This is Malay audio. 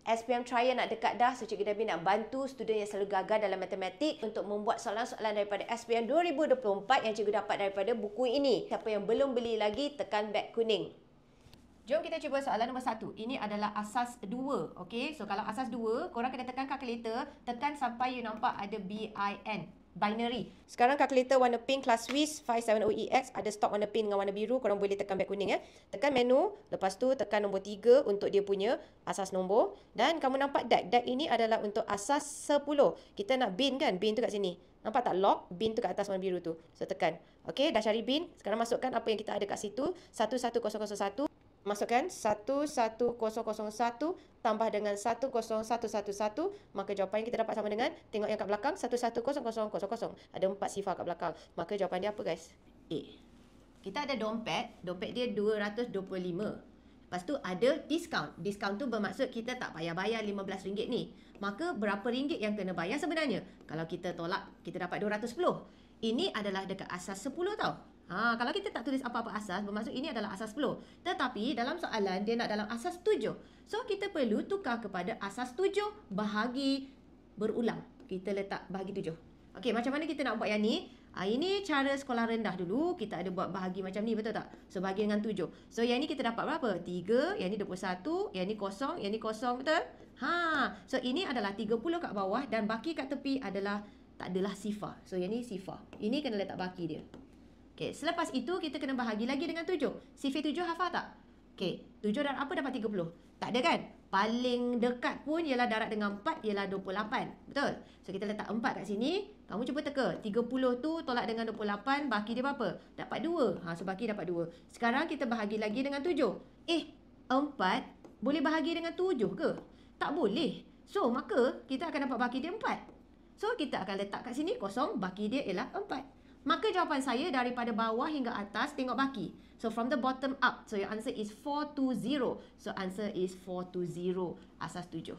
SPM Trial nak dekat dah, so Cikgu Dabi nak bantu student yang selalu gagal dalam matematik untuk membuat soalan-soalan daripada SPM 2024 yang Cikgu dapat daripada buku ini. Siapa yang belum beli lagi, tekan beg kuning. Jom kita cuba soalan nombor 1. Ini adalah asas 2. Okay, so kalau asas 2, korang kena tekan calculator, tekan sampai you nampak ada BIN. Binary. Sekarang kalkulator warna pink kelas Swiss 570EX ada stok warna pink dengan warna biru. Korang boleh tekan beg kuning ya. Tekan menu, lepas tu tekan nombor 3 untuk dia punya asas nombor. Dan kamu nampak DAG. DAG ini adalah untuk asas 10. Kita nak bin kan? Bin tu kat sini. Nampak tak log? Bin tu kat atas warna biru tu. So tekan. Okey, dah cari bin. Sekarang masukkan apa yang kita ada kat situ. 11001. Masukkan 11001 tambah dengan 10111, maka jawapan yang kita dapat sama dengan, tengok yang kat belakang, 110000. Ada 4 sifar kat belakang. Maka jawapan dia apa guys? A. Kita ada dompet dia 225. Lepas tu ada diskaun. Diskaun tu bermaksud kita tak payah bayar RM15 ni. Maka berapa ringgit yang kena bayar sebenarnya? Kalau kita tolak, kita dapat 210. Ini adalah dekat asas 10 tau. Kalau kita tak tulis apa-apa asas, bermaksud ini adalah asas 10. Tetapi dalam soalan dia nak dalam asas 7. So kita perlu tukar kepada asas 7 bahagi berulang. Kita letak bahagi 7. Okey, macam mana kita nak buat yang ni? Ini cara sekolah rendah dulu. Kita ada buat bahagi macam ni, betul tak? So bahagi dengan 7. So yang ni kita dapat berapa? 3, yang ni 21, yang ni kosong, yang ni kosong, betul? So ini adalah 30 kat bawah dan baki kat tepi adalah tak adalah sifar. So yang ni sifar. Ini kena letak baki dia. Okey, selepas itu kita kena bahagi lagi dengan 7. Sifar 7 hafal tak? Okey, 7 dan apa dapat 30? Tak ada kan? Paling dekat pun ialah darab dengan 4 ialah 28. Betul? So kita letak 4 kat sini. Kamu cuba teka. 30 tu tolak dengan 28, baki dia berapa? Dapat 2. So baki dapat 2. Sekarang kita bahagi lagi dengan 7. 4 boleh bahagi dengan 7 ke? Tak boleh. So maka kita akan dapat baki dia 4. So kita akan letak kat sini kosong, baki dia ialah 4. Maka jawapan saya daripada bawah hingga atas tengok baki. So from the bottom up. So your answer is 420. So answer is 420 asas 7.